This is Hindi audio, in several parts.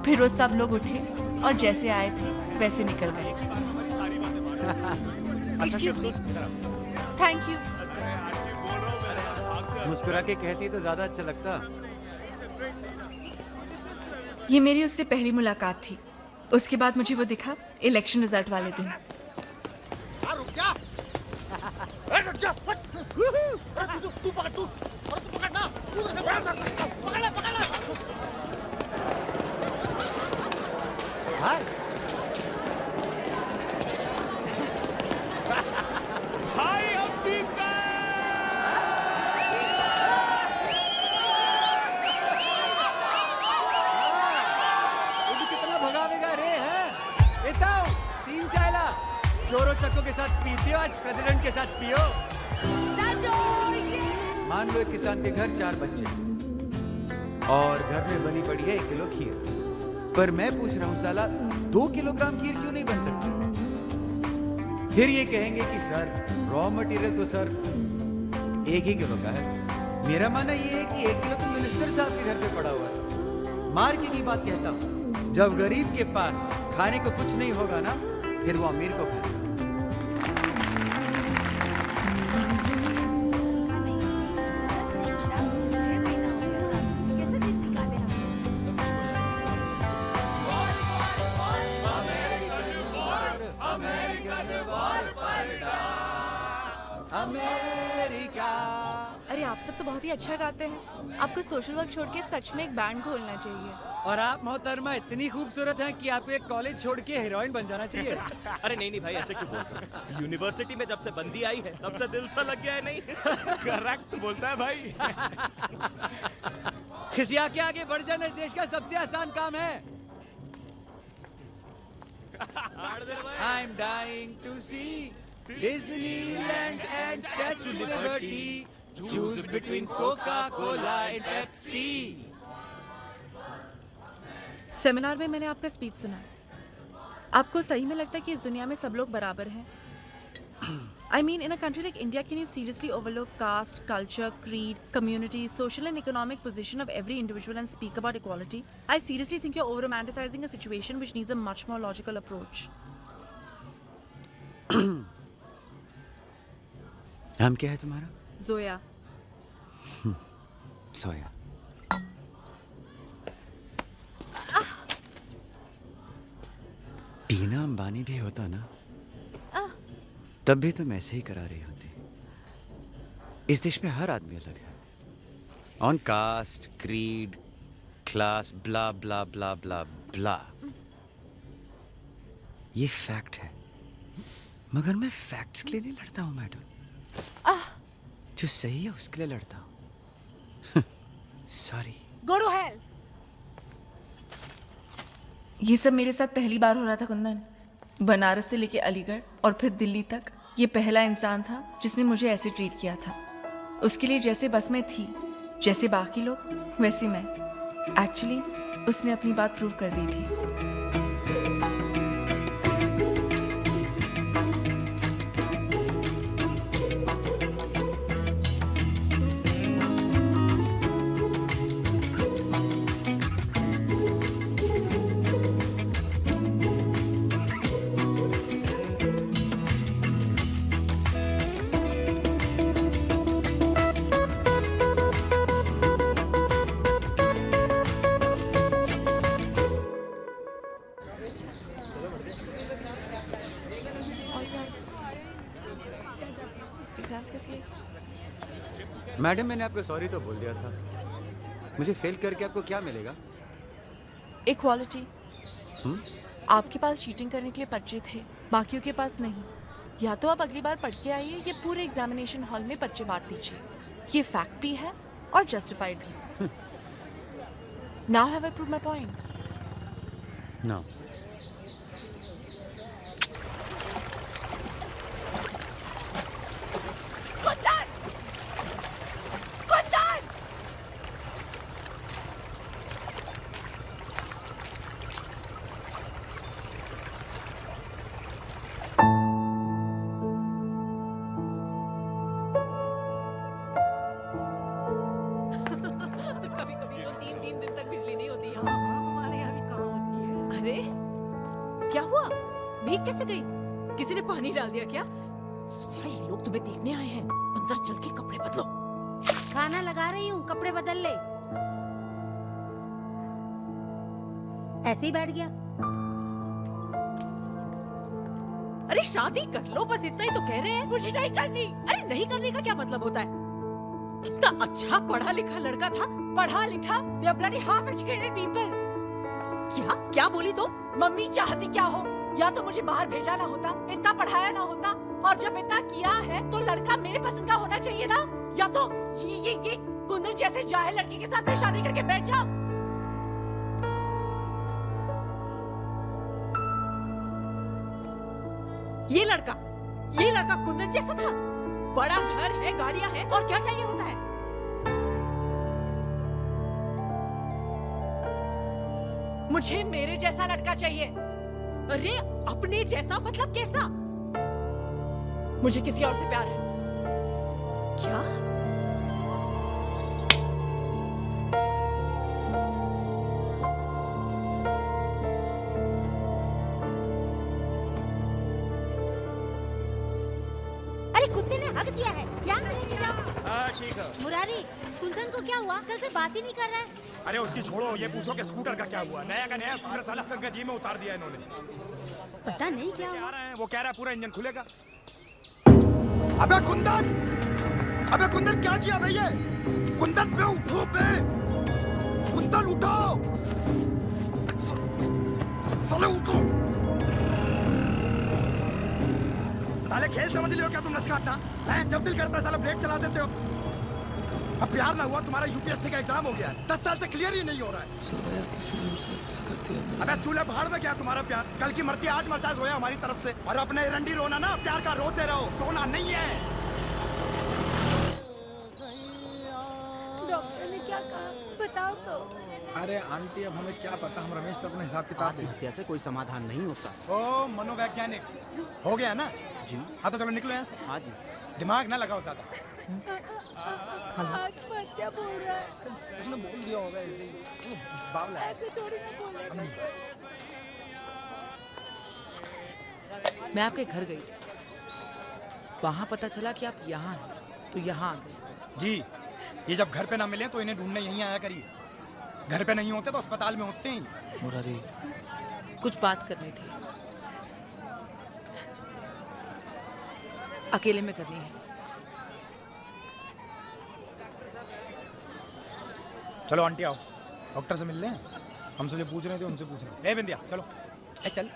फिर वो सब लोग उठे और जैसे आए थे वैसे निकल गए। Excuse me, thank you. मुस्कुरा के कहती तो ज्यादा अच्छा लगता। ये मेरी उससे पहली मुलाकात थी। उसके बाद मुझे वो दिखा इलेक्शन रिजल्ट वाले दिन। रुक जा! रुक जा! तू पकड़ तू! और तू पकड़ ना! पकड़ ले! हाय। हाय अंबिका! कितना भगावेगा रे हैं? इताओ 3 चायला चोरों चक्कों के साथ पीते हो, आज प्रेसिडेंट के साथ पियो। मान लो एक किसान के घर 4 बच्चे और घर में बनी पड़ी है 1 किलो खीर, पर मैं पूछ रहा हूँ साला 2 किलोग्राम खीर क्यों नहीं बन सकती? फिर ये कहेंगे कि सर रॉ मटेरियल तो सर 1 ही किलो का है। मेरा मानना ये है कि 1 किलो तो मिनिस्टर साहब के घर पे पड़ा हुआ है। मार के की बात कहता हूँ, जब गरीब के पास खाने को कुछ नहीं होगा ना, फिर वो अमीर को खाएगा। अमेरिका। अरे आप सब तो बहुत ही अच्छा गाते हैं। आपको सोशल वर्क छोड़ के सच में एक बैंड खोलना चाहिए। और आप मोहतरमा इतनी खूबसूरत हैं कि आपको एक कॉलेज छोड़ के हीरोइन बन जाना चाहिए। अरे नहीं भाई, ऐसे क्यों बोलते हो? यूनिवर्सिटी में जब से बंदी आई है तब से दिल सा लग गया है। नहीं करेक्ट बोलता है भाई। खिसिया के आगे बढ़ जाना इस देश का सबसे आसान काम है। I'm dying to see Disneyland and Statue of Liberty. Choose between Coca-Cola and Pepsi. Seminar में मैंने आपका स्पीच सुना। आपको सही में लगता है कि इस दुनिया में सब लोग बराबर हैं? I mean, in a country like India, can you seriously overlook caste, culture, creed, community, social and economic position of every individual and speak about equality? I seriously think you're over-romanticizing a situation which needs a much more logical approach. नाम क्या है तुम्हारा? Zoya. सोया। टीना अंबानी भी होता ना, तब भी तुम ऐसे ही करा रही होती। इस देश में हर आदमी अलग है, ऑन कास्ट, क्रीड, क्लास, ब्ला ब्ला ब्ला ब्ला ब्ला। ये फैक्ट है, मगर मैं फैक्ट्स के लिए नहीं लड़ता हूँ मैडम। जो सही है उसके लिए लड़ता हूँ। सॉरी। Go to hell. ये सब मेरे साथ पहली बार हो रहा था कुंदन। बनारस से लेके अलीगढ़ और फिर दिल्ली तक ये पहला इंसान था जिसने मुझे ऐसे ट्रीट किया था। उसके लिए जैसे बस में थी, जैसे बाकी लोग, वैसे मैं। एक्चुअली उसने अपनी बात प्रूव कर दी थी। मैडम, मैंने आपको सॉरी तो बोल दिया था। मुझे फेल करके आपको क्या मिलेगा? इक्वालिटी। आपके पास चीटिंग करने के लिए पर्चे थे, बाकियों के पास नहीं। या तो आप अगली बार पढ़ के आइए या पूरे एग्जामिनेशन हॉल में पर्चे बांट दीजिए। ये फैक्ट भी है और जस्टिफाइड भी। Now have I proved my point? No. कभी कभी तो 3-3 दिन तक बिजली नहीं होती। हमारे यहाँ भी कहाँ अरे क्या हुआ? भीग कैसे गई? किसी ने पानी डाल दिया क्या? सोफिया, ये लोग तुम्हें देखने आए हैं। अंदर चल के कपड़े बदलो। खाना लगा रही हूँ, कपड़े बदल ले। ऐसे ही बैठ गया। अरे शादी कर लो, बस इतना ही तो कह रहे हैं। मुझे नहीं करनी। अरे नहीं करने का क्या मतलब होता है? कितना अच्छा पढ़ा लिखा लड़का था। पढ़ा लिखा? They are bloody half educated people. क्या क्या बोली तो? मम्मी चाहती क्या हो? या तो मुझे बाहर भेजा ना होता, इतना पढ़ाया ना होता, और जब इतना किया है तो लड़का मेरे पसंद का होना चाहिए ना। या तो ये कुंदन जैसे जाहिल लड़की के साथ मैं शादी करके बैठ जाऊं। ये लड़का कुंदन जैसा था। बड़ा घर है, गाड़ियां हैं, और क्या चाहिए होता है? मुझे मेरे जैसा लड़का चाहिए। अरे अपने जैसा मतलब कैसा? मुझे किसी और से प्यार है। क्या? अरे कुत्ते ने हक दिया है, यहाँ से लेके जाओ। हाँ ठीक है। मुरारी, कुंदन को क्या हुआ? कल से बात ही नहीं कर रहा है। अरे उसकी छोड़ो, ये पूछो कि स्कूटर का क्या हुआ। नया का नया स्कूटर साला गंगा जी में उतार दिया इन्होंने। पता नहीं क्या क्या हुआ। रहे हैं, वो कह रहा है पूरा इंजन खुलेगा। अबे कुंदन क्या किया भैया? कुंदन पे उठो बे, कुंदन उठो, साले उठो। साले खेल समझ लियो क्या तुम? नस काटना है, जब दिल करता है साला ब्रेक चला देते हो। अब प्यार ना हुआ, तुम्हारा यूपीएससी का एग्जाम हो गया है, 10 साल से क्लियर ही नहीं हो रहा है। अबे चूल्हे भाड़ में क्या तुम्हारा प्यार? कल की मरती आज मसाज होया हमारी तरफ से। और अपने रंडी रोना ना, प्यार का रोते रहो, सोना नहीं है। डॉक्टर ने क्या कहा? बताओ तो। अरे आंटी, अब हमें क्या पता, हम रमेश से अपने हिसाब किताब। आत्महत्या से कोई समाधान नहीं होता। ओ मनोवैज्ञानिक हो गया ना जी हाँ, तो चलो निकलो यहाँ से। हाँ जी। दिमाग ना लगाओ ज्यादा। आत्महत्या बोल रहा है। उसने बोल दिया होगा ऐसे ही, बावला है। ऐसे थोड़ी ना बोलेगा। मैं आपके घर गई, वहाँ पता चला कि आप यहाँ हैं, तो यहाँ आ गई। जी, ये जब घर पे ना मिले तो इन्हें ढूंढने यहीं आया करिए। घर पे नहीं होते तो अस्पताल में होते ही। मुरारी, कुछ बात करनी थी, अकेले में करनी है। चलो आंटी आओ, डॉक्टर से मिल लें। हमसे जो पूछ रहे थे उनसे पूछ रहे। ए बिंदिया चलो, ए चल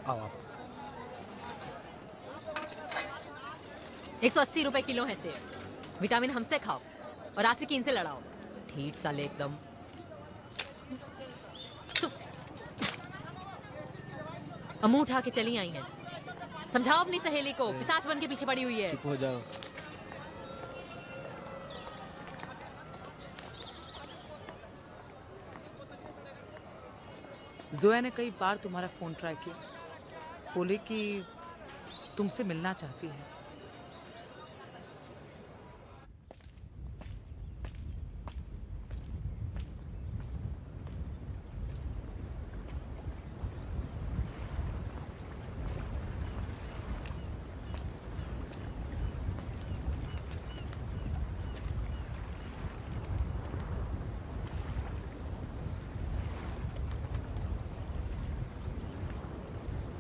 आओ आप। 180 रुपए किलो है सेब। विटामिन हमसे खाओ और आशिकीन से लड़ाओ। ठीठ साले एकदम। चुप। अब मुंह उठा के चली आई हैं। समझाओ अपनी सहेली को, पिशाच बन के पीछे पड़ी हुई है। चुप हो जाओ। जोया ने कई बार तुम्हारा फोन ट्राई किया, बोले कि तुमसे मिलना चाहती है।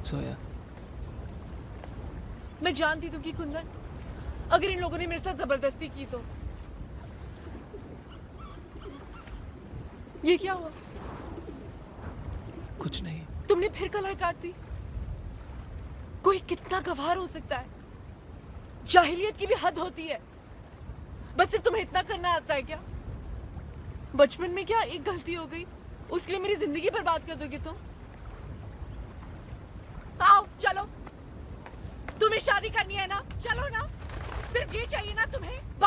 सोया, मैं जानती थी कि कुंदन, अगर इन लोगों ने मेरे साथ जबरदस्ती की तो। ये क्या हुआ? कुछ नहीं। तुमने फिर कलाई काट दी। कोई कितना गवार हो सकता है? जाहिलियत की भी हद होती है। बस सिर्फ तुम्हें इतना करना आता है क्या? बचपन में क्या एक गलती हो गई, उसके लिए मेरी जिंदगी बर्बाद कर दोगे तुम? आओ चलो, तुम्हें शादी करनी है ना, चलो ना। सिर्फ ये चाहिए ना तुम्हें, बाकी